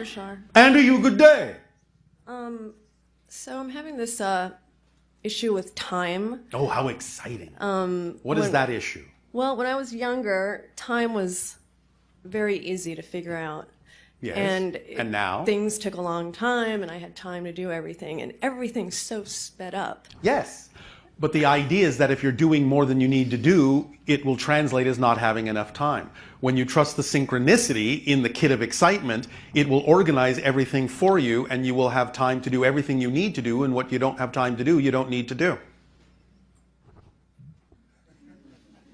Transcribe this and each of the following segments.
Bashar. And are you a good day? So I'm having this issue with time. Oh, how exciting. What is that issue? Well, when I was younger, time was very easy to figure out. Yes. And now? Things took a long time, and I had time to do everything, and everything's so sped up. Yes. But the idea is that if you're doing more than you need to do, it will translate as not having enough time. When you trust the synchronicity in the kit of excitement, it will organize everything for you, and you will have time to do everything you need to do, and what you don't have time to do, you don't need to do.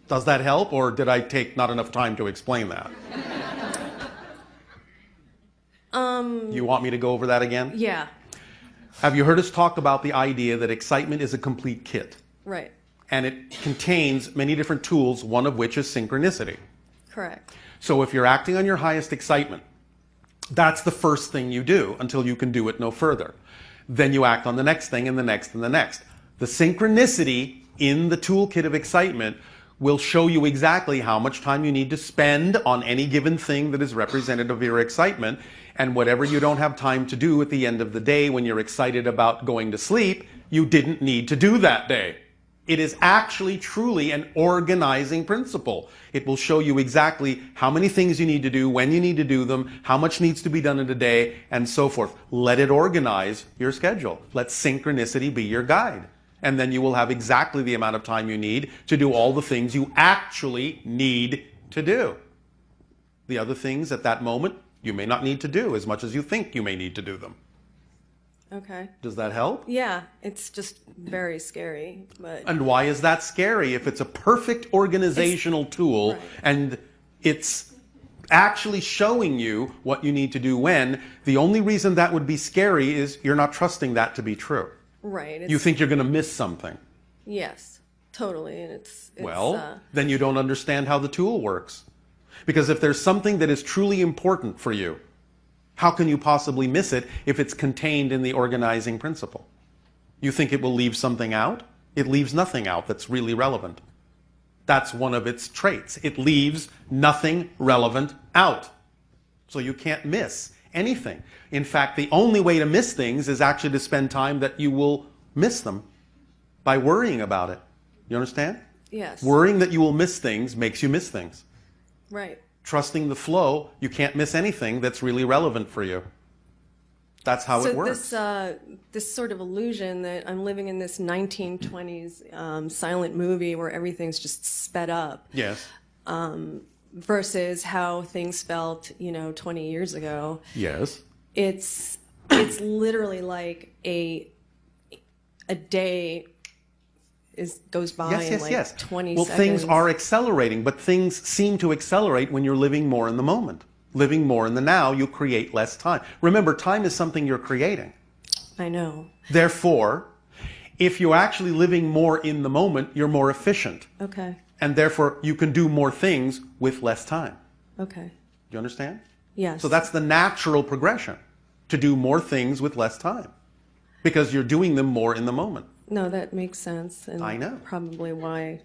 Does that help, or did I take not enough time to explain that? You want me to go over that again? Yeah. Have you heard us talk about the idea that excitement is a complete kit? Right. And it contains many different tools, one of which is synchronicity. Correct. So if you're acting on your highest excitement, that's the first thing you do until you can do it no further. Then you act on the next thing and the next and the next. The synchronicity in the toolkit of excitement will show you exactly how much time you need to spend on any given thing that is representative of your excitement, and whatever you don't have time to do at the end of the day when you're excited about going to sleep, you didn't need to do that day. It is actually truly an organizing principle. It will show you exactly how many things you need to do, when you need to do them, how much needs to be done in a day, and so forth. Let it organize your schedule. Let synchronicity be your guide. And then you will have exactly the amount of time you need to do all the things you actually need to do. The other things at that moment, you may not need to do as much as you think you may need to do them. Okay. Does that help? Yeah, it's just very scary, but... And why is that scary? If it's a perfect organizational tool, right. And it's actually showing you what you need to do when, the only reason that would be scary is you're not trusting that to be true. Right. You think you're going to miss something. Yes, totally, and it's well, then you don't understand how the tool works. Because if there's something that is truly important for you, how can you possibly miss it if it's contained in the organizing principle? You think it will leave something out? It leaves nothing out that's really relevant. That's one of its traits. It leaves nothing relevant out. So you can't miss anything. In fact, the only way to miss things is actually to spend time that you will miss them by worrying about it. You understand? Yes. Worrying that you will miss things makes you miss things. Right. Trusting the flow, you can't miss anything that's really relevant for you. That's how it works. So this sort of illusion that I'm living in this 1920s silent movie where everything's just sped up. Yes. Versus how things felt, 20 years ago. Yes. It's literally like a day goes by in like 20 well, seconds. things are accelerating, but things seem to accelerate when you're living more in the moment. Living more in the now, you create less time. Remember, time is something you're creating. I know. Therefore, if you're actually living more in the moment, you're more efficient. Okay. And therefore, you can do more things with less time. Okay. Do you understand? Yes. So that's the natural progression, to do more things with less time, because you're doing them more in the moment. No, that makes sense. And I know. Probably why,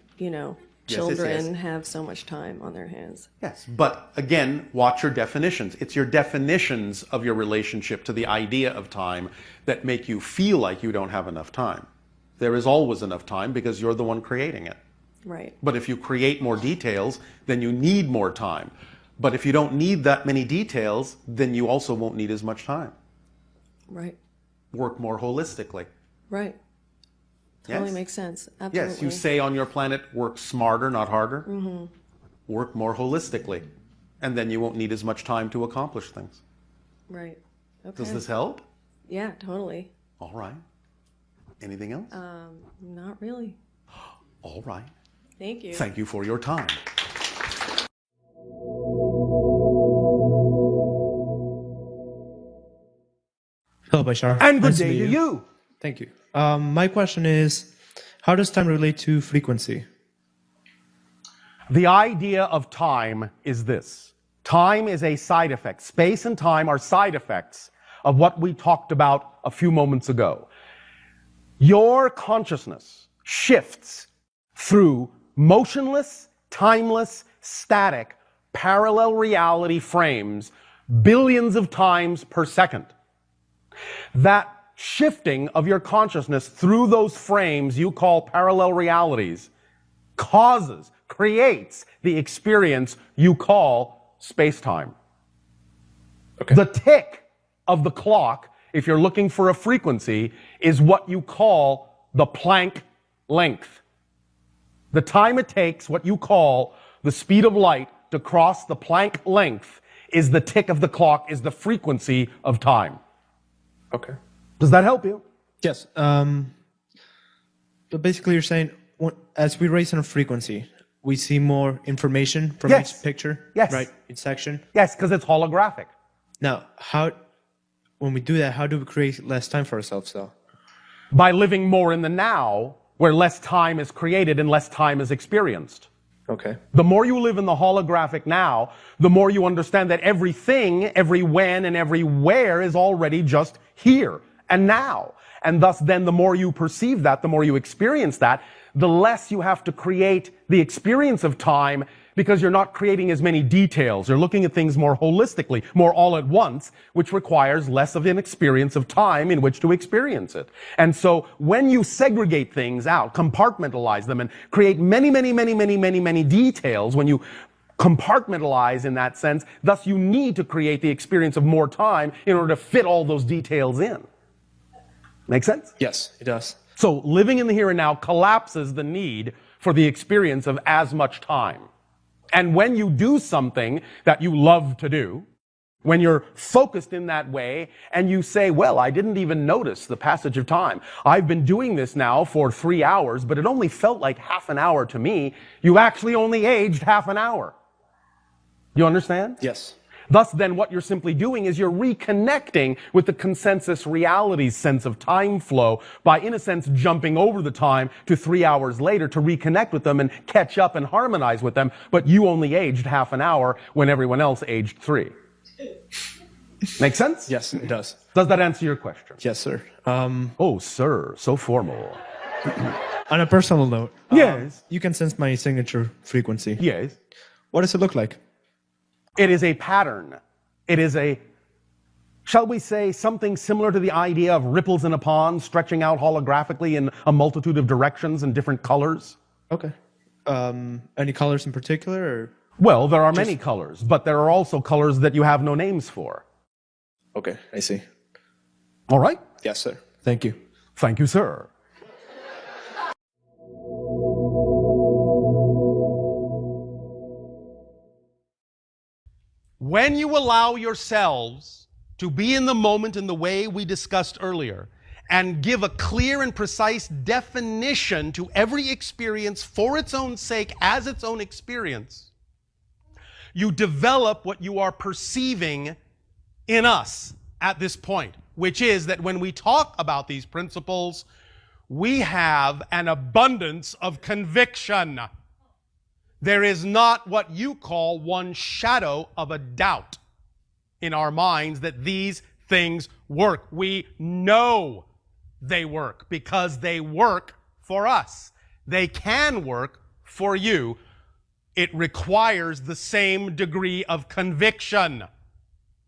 children have so much time on their hands. Yes, but again, watch your definitions. It's your definitions of your relationship to the idea of time that make you feel like you don't have enough time. There is always enough time because you're the one creating it. Right. But if you create more details, then you need more time. But if you don't need that many details, then you also won't need as much time. Right. Work more holistically. Right. Totally Yes? makes sense. Absolutely. Yes, you say on your planet, work smarter, not harder. Mm-hmm. Work more holistically. And then you won't need as much time to accomplish things. Right. Okay. Does this help? Yeah, totally. All right. Anything else? Not really. All right. Thank you. Thank you for your time. Hello, Bashar. And good Nice to day meet to you. Thank you. My question is, how does time relate to frequency? The idea of time is this. Time is a side effect. Space and time are side effects of what we talked about a few moments ago. Your consciousness shifts through motionless, timeless, static, parallel reality frames billions of times per second. That shifting of your consciousness through those frames you call parallel realities creates the experience you call space-time. Okay. The tick of the clock, if you're looking for a frequency, is what you call the Planck length. The time it takes, what you call the speed of light to cross the Planck length, is the tick of the clock, is the frequency of time. Okay. Does that help you? Yes. But basically, you're saying as we raise in a frequency, we see more information from Yes. each picture, Yes. right? Each section. Yes, because it's holographic. Now, when we do that, how do we create less time for ourselves, though? By living more in the now, where less time is created and less time is experienced. Okay. The more you live in the holographic now, the more you understand that everything, every when, and everywhere is already just here and now. And thus then the more you perceive that, the more you experience that, the less you have to create the experience of time, because you're not creating as many details. You're looking at things more holistically, more all at once, which requires less of an experience of time in which to experience it. And so when you segregate things out, compartmentalize them, and create many details, when you compartmentalize in that sense, thus you need to create the experience of more time in order to fit all those details in. Make sense? Yes, it does. So living in the here and now collapses the need for the experience of as much time. And when you do something that you love to do, when you're focused in that way and you say, well, I didn't even notice the passage of time. I've been doing this now for 3 hours, but it only felt like half an hour to me. You actually only aged half an hour. You understand? Yes. Thus, then, what you're simply doing is you're reconnecting with the consensus reality's sense of time flow by, in a sense, jumping over the time to 3 hours later to reconnect with them and catch up and harmonize with them, but you only aged half an hour when everyone else aged 3. Make sense? Yes, it does. Does that answer your question? Yes, sir. Oh, sir, so formal. On a personal note, Yes. you can sense my signature frequency. Yes. What does it look like? It is a pattern. It is a, shall we say, something similar to the idea of ripples in a pond stretching out holographically in a multitude of directions and different colors. Okay. Any colors in particular? Or? Well, there are many colors, but there are also colors that you have no names for. Okay, I see. All right? Yes, sir. Thank you. Thank you, sir. When you allow yourselves to be in the moment in the way we discussed earlier and give a clear and precise definition to every experience for its own sake as its own experience, you develop what you are perceiving in us at this point, which is that when we talk about these principles, we have an abundance of conviction. There is not what you call one shadow of a doubt in our minds that these things work. We know they work because they work for us. They can work for you. It requires the same degree of conviction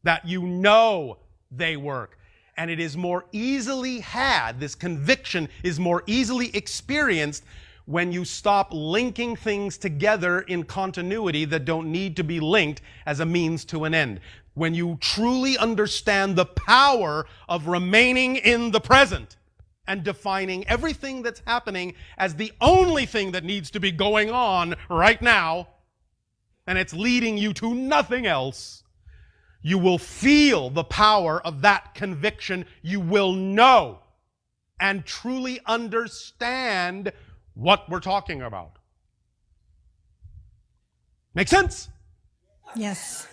that you know they work. And it is more easily had, this conviction is more easily experienced when you stop linking things together in continuity that don't need to be linked as a means to an end. When you truly understand the power of remaining in the present and defining everything that's happening as the only thing that needs to be going on right now, and it's leading you to nothing else, you will feel the power of that conviction. You will know and truly understand what we're talking about. Make sense? Yes.